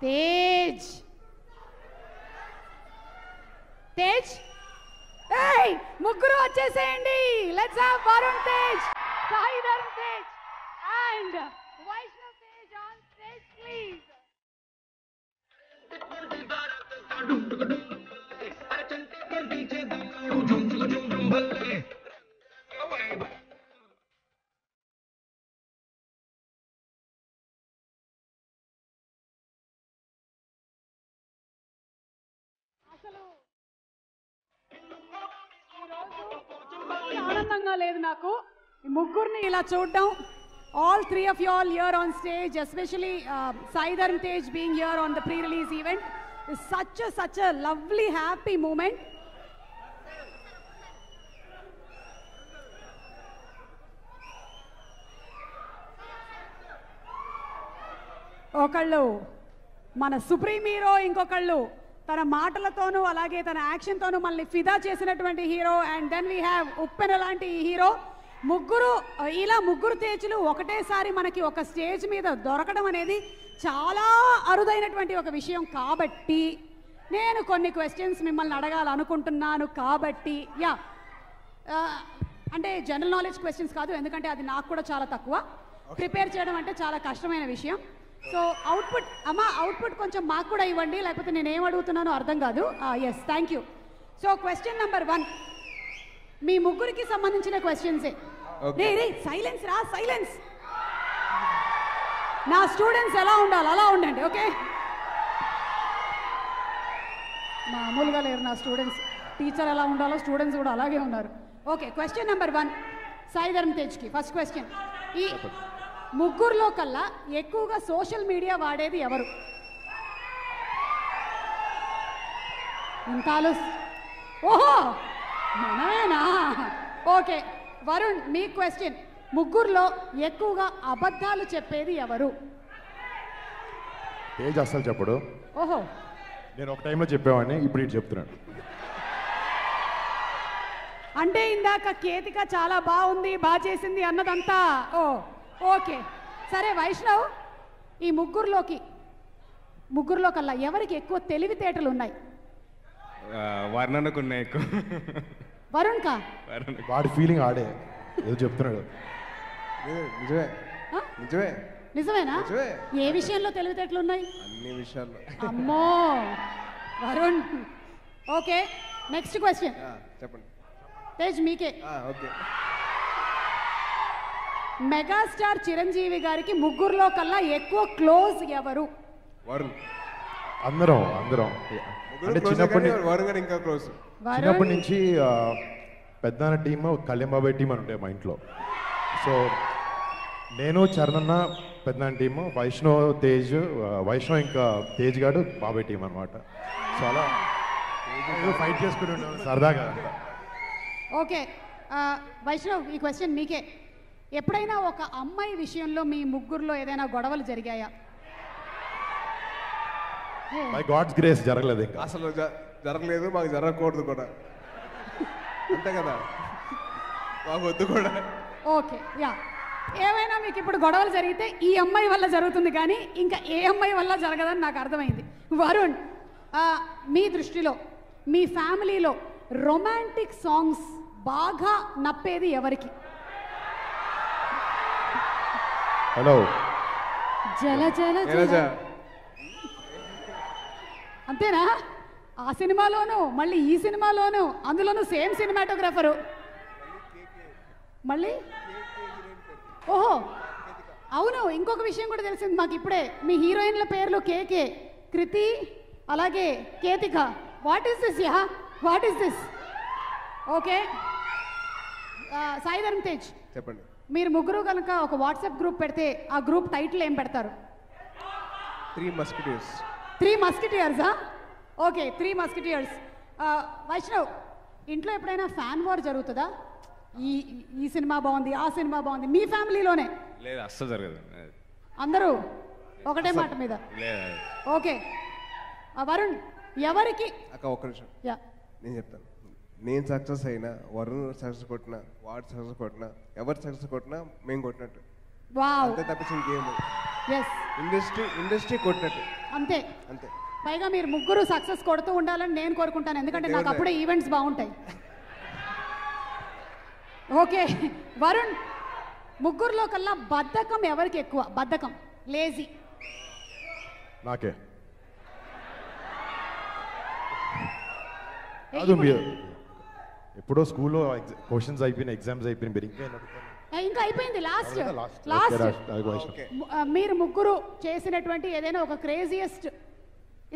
తేజ్ తేజ్ ఏయ్ ముగ్గురు వచ్చేసేయండి. Let's have Varun Tej, Sai Dharam Tej and Vaishnav Tej on stage please. ఆనందంగా లేదు నాకు ముగ్గురిని ఇలా చూడడం. All three of you all here on stage, especially Sai Dharam Tej being here on the pre-release event, is such a lovely, happy moment. ఒకళ్ళు మన సుప్రీం హీరో, ఇంకొకళ్ళు తన మాటలతోనూ అలాగే తన యాక్షన్తోనూ మనల్ని ఫిదా చేసినటువంటి hero. And then we have Uppena లాంటి హీరో. ముగ్గురు తేజులు ఒకటేసారి మనకి ఒక స్టేజ్ మీద దొరకడం అనేది చాలా అరుదైనటువంటి ఒక విషయం. కాబట్టి నేను కొన్ని క్వశ్చన్స్ మిమ్మల్ని అడగాలనుకుంటున్నాను. కాబట్టి అంటే జనరల్ నాలెడ్జ్ క్వశ్చన్స్ కాదు, ఎందుకంటే అది నాకు కూడా చాలా తక్కువ. ప్రిపేర్ చేయడం అంటే చాలా కష్టమైన విషయం. సో అవుట్పుట్ కొంచెం మాకు కూడా ఇవ్వండి, లేకపోతే నేను ఏం అడుగుతున్నానో అర్థం కాదు. Yes, thank you. So question number 1 మీ ముగ్గురికి సంబంధించిన క్వశ్చన్సే. సైలెన్స్ రా, సైలెన్స్. నా స్టూడెంట్స్ ఎలా ఉండాలి అలా ఉండండి, ఓకే? మామూలుగా లేరు నా స్టూడెంట్స్. టీచర్ ఎలా ఉండాలో స్టూడెంట్స్ కూడా అలాగే ఉన్నారు. Okay, question number 1 Sai Dharam తేజ్కి. ఫస్ట్ క్వశ్చన్, ఈ ముగ్గురులో కల్లా ఎక్కువగా సోషల్ మీడియా వాడేది ఎవరు? ఇంకాలు ఓహో మనమేనా? ఓకే వరుణ్, మీ క్వశ్చన్, ముగ్గురులో ఎక్కువగా అబద్ధాలు చెప్పేది ఎవరు? తేజ్ అస్సలు చెప్పడు. ఓహో, నేను ఒక టైంలో చెప్పేవాడిని, ఇప్పుడు ఇటు చెప్తున్నాడు. అంటే ఇందాక కేతిక చాలా బాగుంది, బాగా చేసింది అన్నదంతా. ఓకే సరే వైష్ణవ్, ఈ ముగ్గురులో కల్లా ఎవరికి ఎక్కువ తెలివితేటలు ఉన్నాయి? వర్ణనకున్నాయి ఎక్కువ. వరుణ్ కా? వాడి ఫీలింగ్ ఆడే ఏదో చెప్తున్నాడు. నిజమే నిజమే నిజమేనా? నిజమే. ఏ విషయంలో తెలివితేటలు ఉన్నాయి? అన్ని విషయాల్లో. అమ్మో వరుణ్. Okay next question. చెప్పండి తేజ్, మీకే. ఓకే, మెగాస్టార్ చిరంజీవి గారికి ముగ్గురులో కల్లా ఎక్కువ క్లోజ్ ఎవరు? వరుణ్. అందరం అంటే చిన్నప్పటి నుంచి పెద్దనాన్న టీమ్, కళ్యాణ్ బాబాయ్ టీం అని ఉంటాయి మా ఇంట్లో. సో నేను, చరణన్న పెద్దనాన్న టీము, వైష్ణవ్ ఇంకా తేజ్ గాడు బాబాయ్ టీం అనమాట. సో అలా ఫైట్ చేసుకుని ఉంటాం సరదాగా. ఓకే వైష్ణవ్, ఈ క్వశ్చన్ మీకే. ఎప్పుడైనా ఒక అమ్మాయి విషయంలో మీ ముగ్గురులో ఏదైనా గొడవలు జరిగాయా? బై గాడ్స్ గ్రేస్ జరగలేదు, ఇంకా అసలు జరగలేదు, మాకు జరగకూడదు కూడా, అంతే కదా, మాకు వద్దు కూడా. ఓకే ఏమైనా మీకు ఇప్పుడు గొడవలు జరిగితే ఈ అమ్మాయి వల్ల జరుగుతుంది, కానీ ఇంకా ఏ అమ్మాయి వల్ల జరగదని నాకు అర్థమైంది. వరుణ్, మీ దృష్టిలో మీ ఫ్యామిలీలో రొమాంటిక్ సాంగ్స్ బాగా నప్పేది ఎవరికి? హలో జల జల జల అంతేనా? ఆ సినిమాలోను మళ్ళీ ఈ సినిమాలోను, అందులోనూ సేమ్ సినిమాటోగ్రాఫరు. మళ్ళీ ఓహో అవును, ఇంకొక విషయం కూడా తెలిసింది మాకు ఇప్పుడే. మీ హీరోయిన్ల పేర్లు కేకే, కృతి, అలాగే Ketika. What is this? What is this? Okay Sai Dharam Tej, చెప్పండి. మీరు ముగ్గురు కనుక ఒక వాట్సాప్ గ్రూప్ పెడితే ఆ గ్రూప్ టైటిల్ ఏం పెడతారు? 3 Musketeers. 3 Musketeers. Okay 3 Musketeers. Vaishnav, ఇంట్లో ఎప్పుడైనా ఫ్యాన్ వార్ జరుగుతుందా? ఈ సినిమా బాగుంది, ఆ సినిమా బాగుంది, మీ ఫ్యామిలీలోనే? లేదు, అస్సలు జరగదు. అందరూ ఒకటే మాట మీద? ఓకే వరుణ్, ఎవరికి? అక్క ఒక్క నిమిషం నేను చెప్తాను. నేను సక్సెస్ అయినా, వరుణ్ సక్సెస్ కొట్టినా, వాడు సక్సెస్ కొట్టినా, ఎవరు సక్సెస్ కొట్టినా మేము కొట్టినట్టు. వావ్, అంతే తప్పించి ఇంకేం. ఎస్ ఇండస్ట్రీ కొట్టినట్టు అంతే. అంతే. పైగా మీరు ముగ్గురు సక్సెస్ కొడుతూ ఉండాలని నేను కోరుకుంటాను, ఎందుకంటే నాకు అప్పుడే ఈవెంట్స్ బాగుంటాయి. ఓకే వరుణ్, ముగ్గురులో కల్లా బద్ధకం ఎవరికి ఎక్కువ? బద్ధకం, లేజీ. నాకే. అది మీరు ఎప్పుడో స్కూల్లో క్వశ్చన్స్ అయిపోయిన, ఎగ్జామ్స్ అయిపోయిన, మీరు ఇంకా ఇంకా అయిపోయింది. లాస్ట్ వైష్ణవ్. మీరు ముగ్గురు చేసినటువంటి ఏదైనా ఒక క్రేజియస్ట్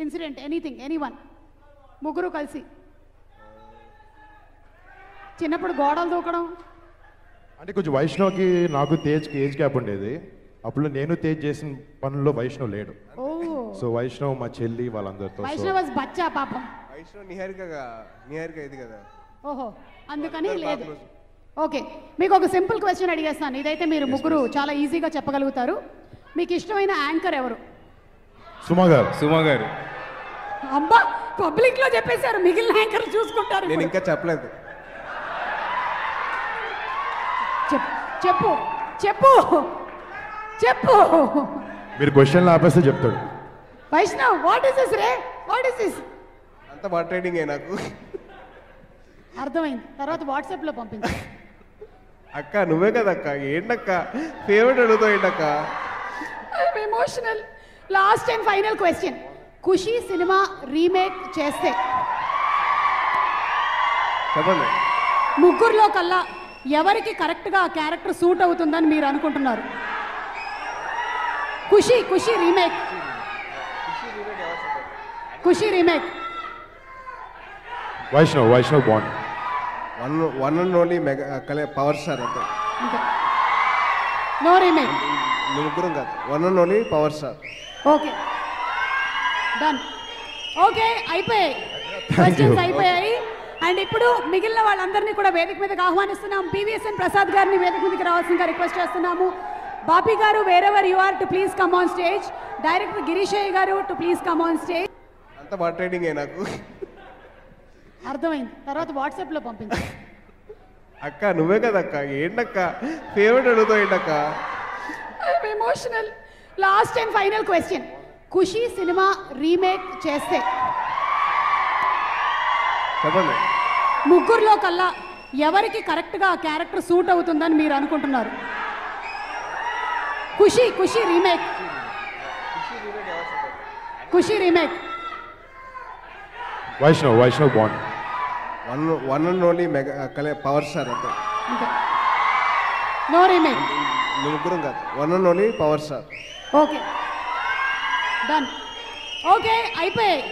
ఇన్సిడెంట్, ఎనీథింగ్, ఎనీవన్, ముగ్గురు కలిసి. చిన్నప్పుడు గోడలు దూకడం అంటే కొంచెం వైష్ణవ్కి నాకు తేజ్కి ఏజ్ గ్యాప్ ఉండేది. అప్పుడు నేను తేజ్ చేసిన పనుల్లో వైష్ణవ్ లేడు. ఓ సో వైష్ణవ్ మా చెల్లి వాళ్ళందరితో. వైష్ణవ్ వాజ్ బచ్చా పాపం. వైష్ణవ్ నిహారిక ఇది కదా. ఓహో, అందుకని లేదు. ఓకే, మీకు ఒక సింపుల్ క్వశ్చన్ అడిగేస్తాను, ఇదైతే మీరు ముగ్గురు చాలా ఈజీగా చెప్పగలుగుతారు. మీకు ఇష్టమైన యాంకర్ ఎవరు? సుమా గారు. అబ్బా, పబ్లిక్ లో చెప్పేశారు, మిగిలిన యాంకర్ చూసుకుంటారు. నేను ఇంకా చెప్పలేదు. చెప్పు చెప్పు చెప్పు. మీరు క్వశ్చన్ ఆపేస్తే చెప్తాడు. వైష్ణవ్, వాట్ ఇస్ దిస్ రే? What is this? అంత మాట్లాడింగ్ నాకు అర్థమైంది, తర్వాత వాట్సాప్ లో పంపించు. అక్క నువ్వే కదా అక్క, ఏంటక్క ఫేవరెట్ అడుగుతావు ఏంటక్క? I'm emotional. Last and final question, Kushi cinema remake చేస్తే చెప్పండి. ముగ్గురులో కల్లా ఎవరికి కరెక్ట్గా ఆ క్యారెక్టర్ సూట్ అవుతుందని మీరు అనుకుంటున్నారు? Kushi remake. Kushi remake. Vaishnav bond. One and only power star అంతే. No remake. ముగ్గురం కాదు, one and only power star. Okay, done. Okay, అయిపోయాయి క్వశ్చన్స్, అయిపోయాయి. అండ్ ఇప్పుడు మిగిలిన వాళ్ళందరినీ కూడా వేదిక మీదకి ఆహ్వానిస్తున్నాం. పివిఎస్ఎన్ ప్రసాద్ గారిని వేదిక మీదకి రావాల్సిందిగా రిక్వెస్ట్ చేస్తున్నాము. బాపి గారు, wherever you are to please come on stage. Director Girishaiah గారు to please come on stage. అంత మాట్లాడింగ్ నాకు అర్థమైంది, తర్వాత వాట్సాప్ లో పంపించు. అక్క నువ్వే కదా అక్క, ఏంటక్క ఫేవరెట్ అడుగుతావు ఏంటక్క? I'm emotional. Last and final question, Kushi cinema remake చేస్తే చెప్పండి. ముగ్గురులో కల్లా ఎవరికి కరెక్ట్గా ఆ క్యారెక్టర్ సూట్ అవుతుందని మీరు అనుకుంటున్నారు? Kushi remake. Kushi remake. Vaishnav bond. One and only power star అంతే. No remake. ముగ్గురం కాదు, one and only power star. Okay, done. Okay, అయిపోయాయి.